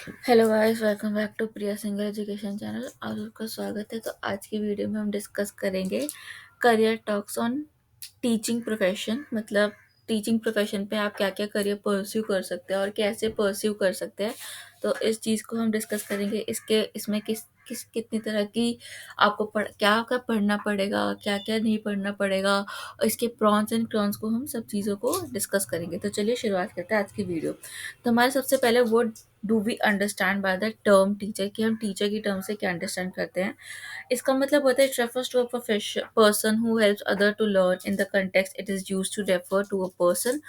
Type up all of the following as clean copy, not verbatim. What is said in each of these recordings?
Hello guys, welcome back to Priya singer education channel. आप सबका स्वागत है। तो आज की वीडियो में हम डिस्कस करेंगे career talks on teaching profession. मतलब टीचिंग प्रोफेशन पे आप क्या क्या करियर परस्यू कर सकते हैं और कैसे परस्यू कर सकते हैं। तो इस चीज़ को हम डिस्कस करेंगे। इसमें किस किस कितनी तरह की आपको क्या क्या पढ़ना पड़ेगा, क्या क्या नहीं पढ़ना पड़ेगा, और इसके प्रॉन्स एंड कॉन्स को हम सब चीज़ों को डिस्कस करेंगे। तो चलिए शुरुआत करते हैं आज की वीडियो। तो हमारे सबसे पहले वो do we understand by the term teacher, कि हम टीचर की टर्म से क्या अंडरस्टैंड करते हैं। इसका मतलब होता है it refers to a profession person who helps other to learn in the context it is used to refer to a person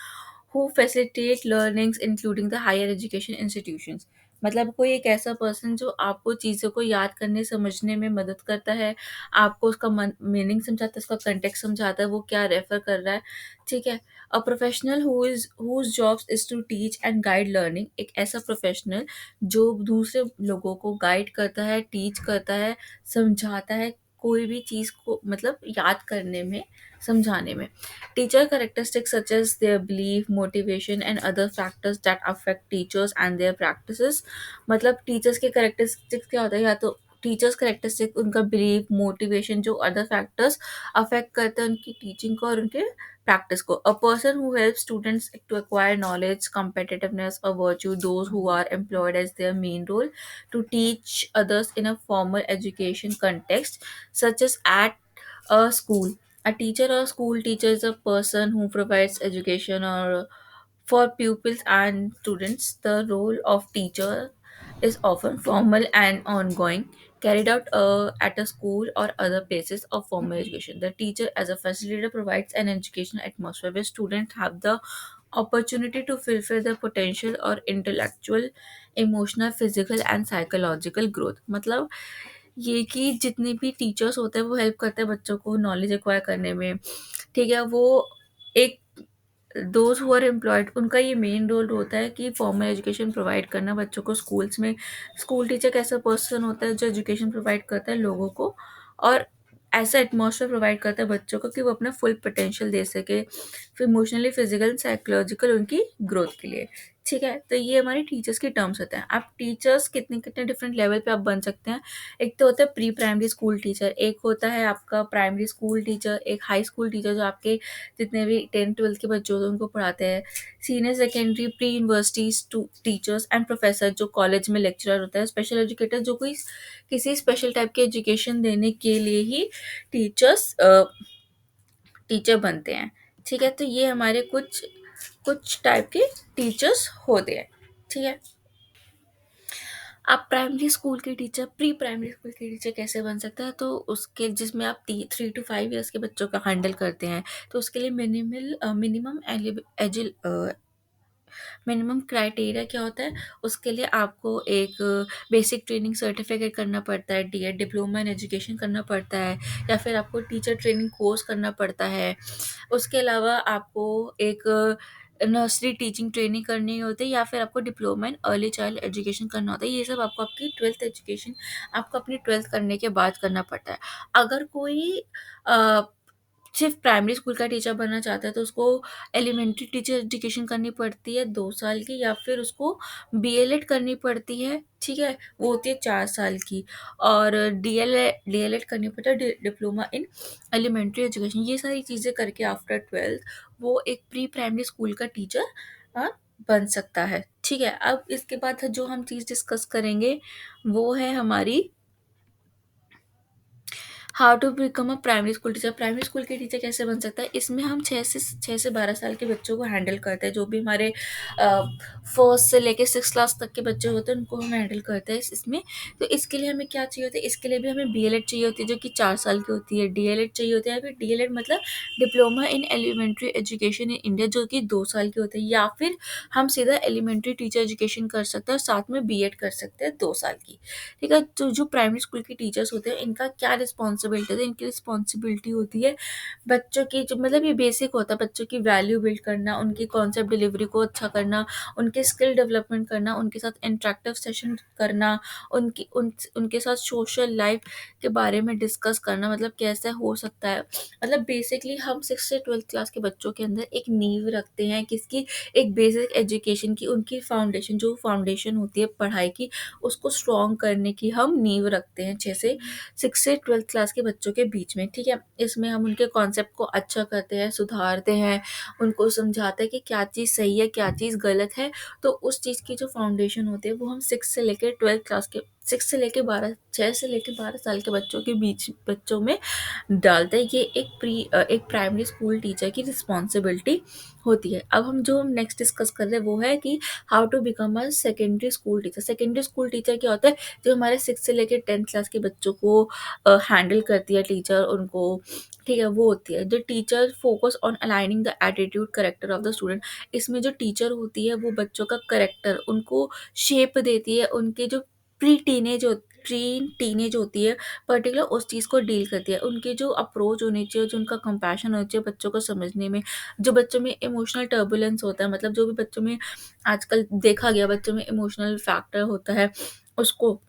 who facilitate learnings including the higher education institutions. मतलब कोई एक ऐसा पर्सन जो आपको चीज़ों को याद करने समझने में मदद करता है, आपको उसका मीनिंग समझाता है, उसका कंटेक्स्ट समझाता है, वो क्या रेफर कर रहा है। ठीक है। A professional whose jobs is to teach and guide learning. एक ऐसा प्रोफेशनल जो दूसरे लोगों को गाइड करता है, टीच करता है, समझाता है, कोई भी चीज़ को मतलब याद करने में, समझाने में। Teacher characteristics such as their belief, motivation and other factors that affect teachers and their practices। मतलब टीचर्स के करेक्टरिस्टिक्स क्या होता है, या तो टीचर्स करेक्टरिस्टिक उनका बिलीफ, मोटिवेशन, जो अदर फैक्टर्स अफेक्ट करते हैं उनकी टीचिंग को और उनके practice को। A person who helps students to acquire knowledge, competitiveness or virtue, those who are employed as their main role to teach others in a formal education context, such as at a school. A teacher or school teacher is a person who provides education or for pupils and students. The role of teacher is often formal and ongoing, carried out at a school or other places of formal education. The teacher, as a facilitator, provides an educational atmosphere where students have the opportunity to fulfill their potential or intellectual, emotional, physical and psychological growth। मतलब ये कि जितने भी teachers होते हैं वो help करते हैं बच्चों को नॉलेज एक्वायर करने में। ठीक है। वो एक दोज हु आर एम्प्लॉयड, उनका ये मेन रोल होता है कि फॉर्मल एजुकेशन प्रोवाइड करना बच्चों को स्कूल्स में। स्कूल टीचर कैसा पर्सन होता है जो एजुकेशन प्रोवाइड करता है लोगों को, और ऐसा एटमॉस्फेयर प्रोवाइड करता है बच्चों को कि वो अपना फुल पोटेंशियल दे सके, फिर इमोशनली, फिजिकल, साइकोलॉजिकल उनकी ग्रोथ के लिए। ठीक है। तो ये हमारे टीचर्स के टर्म्स होते हैं। आप टीचर्स कितने कितने डिफरेंट लेवल पे आप बन सकते हैं। एक तो होता है प्री प्राइमरी स्कूल टीचर, एक होता है आपका प्राइमरी स्कूल टीचर, एक हाई स्कूल टीचर जो आपके जितने भी 10th 12th के बच्चे होते हैं उनको पढ़ाते हैं। Senior secondary, pre universities to teachers and professor जो कॉलेज में लेक्चरर होता है। स्पेशल एजुकेटर जो कोई किसी स्पेशल टाइप की एजुकेशन देने के लिए ही टीचर्स टीचर बनते हैं। ठीक है। तो ये हमारे कुछ कुछ टाइप के टीचर्स होते हैं। ठीक है। आप प्राइमरी स्कूल के टीचर, प्री प्राइमरी स्कूल के टीचर कैसे बन सकते हैं, तो उसके जिसमें आप 3 to 5 years के बच्चों का हैंडल करते हैं, तो उसके लिए मिनिमम क्राइटेरिया क्या होता है। उसके लिए आपको एक बेसिक ट्रेनिंग सर्टिफिकेट करना पड़ता है, डीएड डिप्लोमा इन एजुकेशन करना पड़ता है, या फिर आपको टीचर ट्रेनिंग कोर्स करना पड़ता है। उसके अलावा आपको एक नर्सरी टीचिंग ट्रेनिंग करनी होती है, या फिर आपको diploma in early child education करना होता है। ये सब आपको आपकी 12th एजुकेशन, आपको अपनी 12th करने के बाद करना पड़ता है। अगर कोई अ, सिर्फ प्राइमरी स्कूल का टीचर बनना चाहता है तो उसको एलिमेंट्री टीचर एजुकेशन करनी पड़ती है 2 साल की, या फिर उसको बीएलएड करनी पड़ती है। ठीक है। वो होती है 4 साल की। और डीएलएड करनी पड़ता है, डिप्लोमा इन एलिमेंट्री एजुकेशन। ये सारी चीज़ें करके आफ्टर 12th वो एक प्री प्राइमरी स्कूल का टीचर बन सकता है। ठीक है। अब इसके बाद जो हम चीज़ डिस्कस करेंगे वो है हमारी how to become a primary school teacher. Primary school के टीचर कैसे बन सकता है, इसमें हम 6 से 12 साल के बच्चों को हैंडल करते हैं। जो भी हमारे फर्स्ट से लेके 6 क्लास तक के बच्चे होते हैं उनको हम हैंडल करते हैं इसमें। तो इसके लिए हमें क्या चाहिए होता है, इसके लिए भी हमें बीएलएड चाहिए होती है जो कि 4 साल की होती है, डीएलएड चाहिए होता है, फिर डीएलएड मतलब diploma in elementary education in India जो कि 2 साल की होती है, या फिर हम सीधा एलिमेंट्री टीचर एजुकेशन कर सकते हैं और साथ में बीएड कर सकते हैं 2 साल की। ठीक है। तो जो प्राइमरी स्कूल के टीचर्स होते हैं इनका क्या रिस्पॉन्सिबिलिटी रिस्पॉन्सिबिलिटी है, इनकी रिस्पॉन्सिबिलिटी होती है बच्चों की जो मतलब ये बेसिक होता है, बच्चों की वैल्यू बिल्ड करना, उनकी कॉन्सेप्ट डिलीवरी को अच्छा करना, उनके स्किल डेवलपमेंट करना, उनके साथ इंटरेक्टिव सेशन करना, उनके साथ सोशल लाइफ के बारे में डिस्कस करना, मतलब कैसे हो सकता है। मतलब बेसिकली हम 6 से 12th क्लास के बच्चों के अंदर एक नींव रखते हैं किसकी, एक बेसिक एजुकेशन की, उनकी फाउंडेशन जो फाउंडेशन होती है पढ़ाई की, उसको स्ट्रॉन्ग करने की हम नींव रखते हैं 6 से 12th क्लास के बच्चों के बीच में, ठीक है। इसमें हम उनके कॉन्सेप्ट को अच्छा करते हैं, सुधारते हैं, उनको समझाते हैं कि क्या चीज़ सही है, क्या चीज़ गलत है। तो उस चीज़ की जो फाउंडेशन होती है वो हम 6 से लेके 12 साल के बच्चों के बीच बच्चों में डालते हैं। ये एक प्राइमरी स्कूल टीचर की रिस्पॉन्सिबिलिटी होती है। अब हम नेक्स्ट डिस्कस कर रहे हैं वो है कि how to become a secondary school teacher. Secondary school teacher क्या होता है, जो हमारे 6 से लेके 10th क्लास के बच्चों को हैंडल करती है टीचर, उनको, ठीक है, वो होती है जो teacher focus on aligning the attitude character of the student. इसमें जो टीचर होती है वो बच्चों का करेक्टर, उनको शेप देती है, उनके जो प्री टीनेज होती है पर्टिकुलर उस चीज़ को डील करती है। उनके जो अप्रोच होनी चाहिए, जो उनका कंपैशन होना चाहिए बच्चों को समझने में, जो बच्चों में इमोशनल टर्बुलेंस होता है, मतलब जो भी बच्चों में आजकल देखा गया बच्चों में इमोशनल फैक्टर होता है, उसको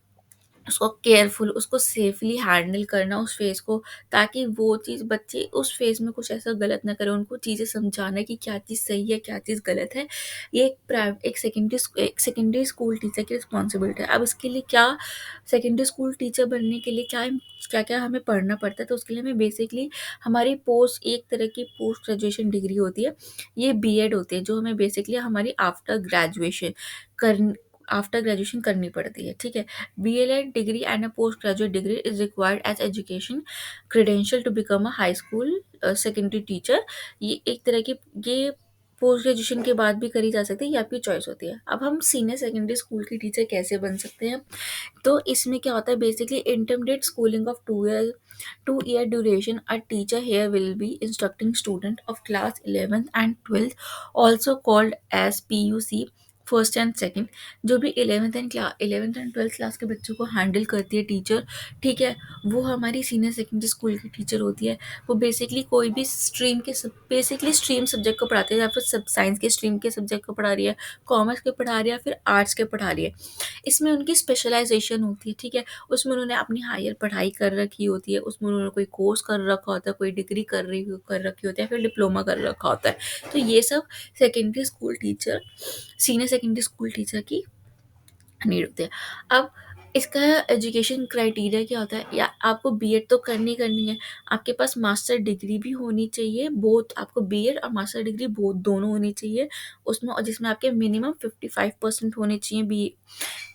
उसको केयरफुल, उसको सेफली हैंडल करना उस फेज़ को, ताकि वो चीज़ बच्चे उस फेज़ में कुछ ऐसा गलत ना करें, उनको चीज़ें समझाना कि क्या चीज़ सही है, क्या चीज़ गलत है। ये एक सेकेंडरी स्कूल टीचर की रिस्पॉन्सिबिलिटी है। अब इसके लिए क्या, सेकेंडरी स्कूल टीचर बनने के लिए क्या-क्या हमें पढ़ना पड़ता है, तो उसके लिए हमें बेसिकली हमारी एक तरह की पोस्ट ग्रेजुएशन डिग्री होती है। ये बीएड होती है, जो हमें बेसिकली हमारी कर आफ्टर ग्रेजुएशन करनी पड़ती है, ठीक है। BLED degree and a postgraduate degree is required as education credential to become a high school secondary teacher। ये एक तरह की, ये पोस्ट ग्रेजुएशन के बाद भी करी जा सकती है, ये आपकी चॉइस होती है। अब हम सीनियर सेकेंडरी स्कूल की टीचर कैसे बन सकते हैं, तो इसमें क्या होता है, basically intermediate schooling of 2 year duration, a teacher here will be instructing student of class 11th and 12th, also called as PUC, first and second. जो भी 11th एंड 12th क्लास के बच्चों को हैंडल करती है टीचर, ठीक है, वो हमारी सीनियर सेकेंडरी स्कूल की टीचर होती है। वो बेसिकली कोई भी बेसिकली स्ट्रीम सब्जेक्ट को पढ़ाती है, या फिर सब साइंस के स्ट्रीम के सब्जेक्ट को पढ़ा रही है, कॉमर्स के पढ़ा रही है, या फिर आर्ट्स के पढ़ा रही है। इसमें उनकी स्पेशलाइजेशन होती है, ठीक है। उसमें उन्होंने अपनी हायर पढ़ाई कर रखी होती है, उसमें उन्होंने कोई कोर्स कर रखा होता है, कोई डिग्री कर रखी होती है, फिर डिप्लोमा कर रखा होता है। तो ये सब secondary school teacher senior secondary school teacher की नीड होती है। अब इसका एजुकेशन क्राइटेरिया क्या होता है, या आपको बीएड तो करनी है, आपके पास मास्टर डिग्री भी होनी चाहिए, बोथ आपको बीएड और मास्टर डिग्री बोथ दोनों होनी चाहिए उसमें, और जिसमें आपके मिनिमम 55% होने चाहिए बी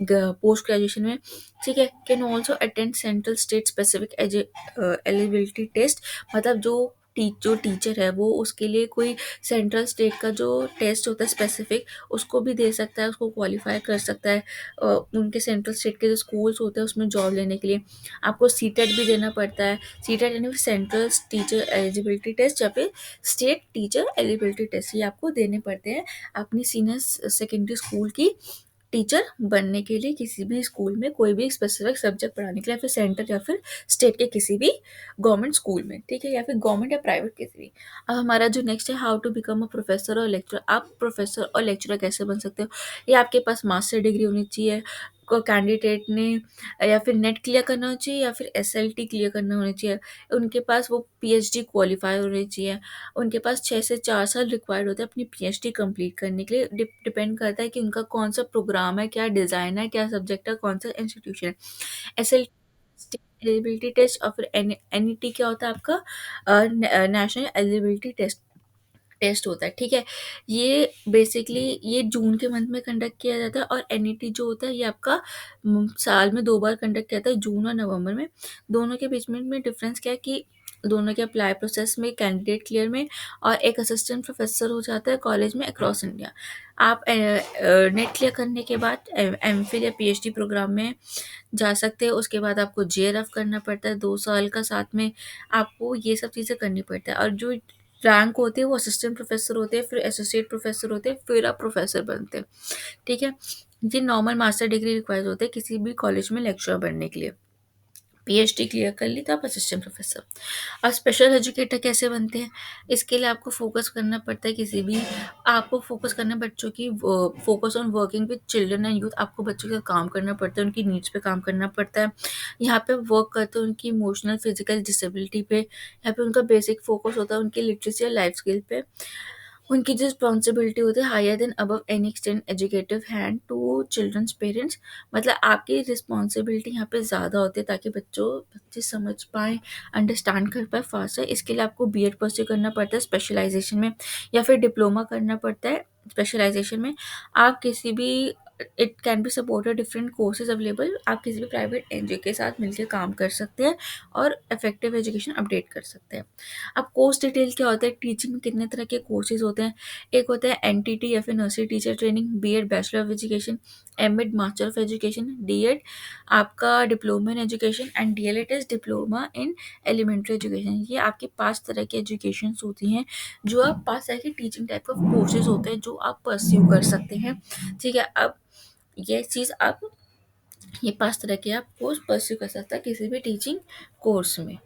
पोस्ट ग्रेजुएशन में, ठीक है। Can also attend central state specific eligibility test, मतलब जो टीचर है वो उसके लिए कोई सेंट्रल स्टेट का जो टेस्ट होता है स्पेसिफिक, उसको भी दे सकता है, उसको क्वालिफाई कर सकता है। उनके सेंट्रल स्टेट के जो स्कूल्स होते हैं उसमें जॉब लेने के लिए आपको सीटेट भी देना पड़ता है। सीटेट यानी सेंट्रल टीचर एलिजिबिलिटी टेस्ट, या फिर स्टेट टीचर एलिजिबिलिटी टेस्ट, ये आपको देने पड़ते हैं अपनी सीनियर सेकेंडरी स्कूल की टीचर बनने के लिए, किसी भी स्कूल में कोई भी स्पेसिफिक सब्जेक्ट पढ़ाने के लिए, या फिर सेंटर या फिर स्टेट के किसी भी गवर्नमेंट स्कूल में, ठीक है, या फिर गवर्नमेंट या प्राइवेट किसी भी। अब हमारा जो नेक्स्ट है, how to become a professor और लेक्चरर। आप प्रोफेसर और लेक्चरर कैसे बन सकते हो, ये आपके पास मास्टर डिग्री होनी चाहिए, को कैंडिडेट ने या फिर नेट क्लियर करना होना चाहिए, या फिर SLT क्लियर करना होना चाहिए, उनके पास वो PhD क्वालिफाई होनी चाहिए, उनके पास 6 से 4 साल रिक्वायर्ड होते हैं अपनी PhD कंप्लीट करने के लिए। डिपेंड करता है कि उनका कौन सा प्रोग्राम है, क्या डिज़ाइन है, क्या सब्जेक्ट है, कौन सा इंस्टीट्यूशन है। SLT एलिजिबिलिटी टेस्ट, और फिर NET क्या होता है आपका, नेशनल एलिजिबिलिटी टेस्ट होता है, ठीक है। ये बेसिकली ये जून के मंथ में कंडक्ट किया जाता है, और NET जो होता है ये आपका साल में 2 बार कंडक्ट किया जाता है, जून और नवंबर में। दोनों के बीच में डिफरेंस क्या है कि दोनों के अप्लाई प्रोसेस में कैंडिडेट क्लियर में और एक असिस्टेंट प्रोफेसर हो जाता है कॉलेज में अक्रॉस इंडिया। आप नेट क्लियर करने के बाद MPhil या PhD प्रोग्राम में जा सकते हैं। उसके बाद आपको JRF करना पड़ता है 2 साल का, साथ में आपको ये सब चीज़ें करनी पड़ता है, और जो रैंक होते हैं वो असिस्टेंट प्रोफेसर होते हैं, फिर एसोसिएट प्रोफेसर होते हैं, फिर आप प्रोफेसर बनते हैं, ठीक है। ये नॉर्मल मास्टर डिग्री रिक्वायर्ड होते हैं किसी भी कॉलेज में लेक्चरर बनने के लिए। पीएचडी क्लियर कर ली तो आप असिस्टेंट प्रोफेसर। अब स्पेशल एजुकेटर कैसे बनते हैं? इसके लिए आपको फ़ोकस करना पड़ता है, किसी भी आपको फ़ोकस करना है बच्चों की, focus on working with children and youth. आपको बच्चों के साथ काम करना पड़ता है, उनकी नीड्स पे काम करना पड़ता है। यहाँ पे वर्क करते हैं उनकी इमोशनल, फिज़िकल डिसेबिलिटी पे। यहाँ पे उनका बेसिक फ़ोकस होता है उनकी लिटरेसी और लाइफ स्किल पे। उनकी जो रिस्पॉन्सिबिलिटी होती है higher than above any extend educative hand to childrens parents. मतलब आपकी रिस्पॉन्सिबिलिटी यहाँ पे ज़्यादा होती है ताकि बच्चे समझ पाएँ, अंडरस्टैंड कर पाए फास्ट है। इसके लिए आपको बीएड परस्यू करना पड़ता है स्पेशलाइजेशन में, या फिर डिप्लोमा करना पड़ता है स्पेशलाइजेशन में। आप किसी भी, it can be supported different courses available. आप किसी भी प्राइवेट एनजीओ के साथ मिलकर काम कर सकते हैं और इफेक्टिव एजुकेशन अपडेट कर सकते हैं। अब कोर्स डिटेल क्या होता है? टीचिंग में कितने तरह के कोर्सेज होते हैं? एक होता है एनटीटी या फिर nursery teacher training, BEd bachelor of education, MEd master of education, DEd आपका diploma in education, and DElEd is diploma in elementary education. ये आपके 5 तरह की एजुकेशन होती हैं, जो आप 5 तरह के टीचिंग टाइप ऑफ कोर्सेज होते हैं जो आप परस्यू कर सकते हैं। ठीक है, अब ये चीज़ आप, ये 5 तरह के आप कोर्स परस्यू कर सकते हैं किसी भी टीचिंग कोर्स में।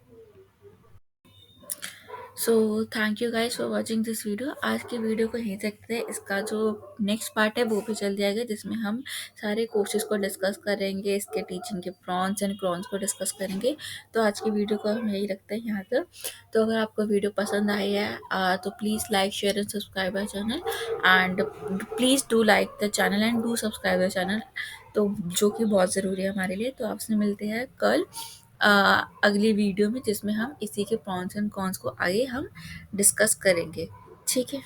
So thank you guys for watching this video. आज की वीडियो को यहीं तक है। इसका जो नेक्स्ट पार्ट है वो भी चल जाएगा, जिसमें हम सारे कोर्सेज को डिस्कस करेंगे, इसके टीचिंग के प्रॉन्स एंड क्रॉन्स को डिस्कस करेंगे। तो आज की वीडियो को हम यही रखते हैं यहाँ तक। तो अगर आपको वीडियो पसंद आई है तो please like, share and subscribe our channel, and please do like the channel and do subscribe the channel, तो जो कि बहुत ज़रूरी है हमारे लिए। तो आपसे मिलते हैं कल अगली वीडियो में, जिसमें हम इसी के प्रॉन्स एंड कॉन्स को आगे हम डिस्कस करेंगे। ठीक है।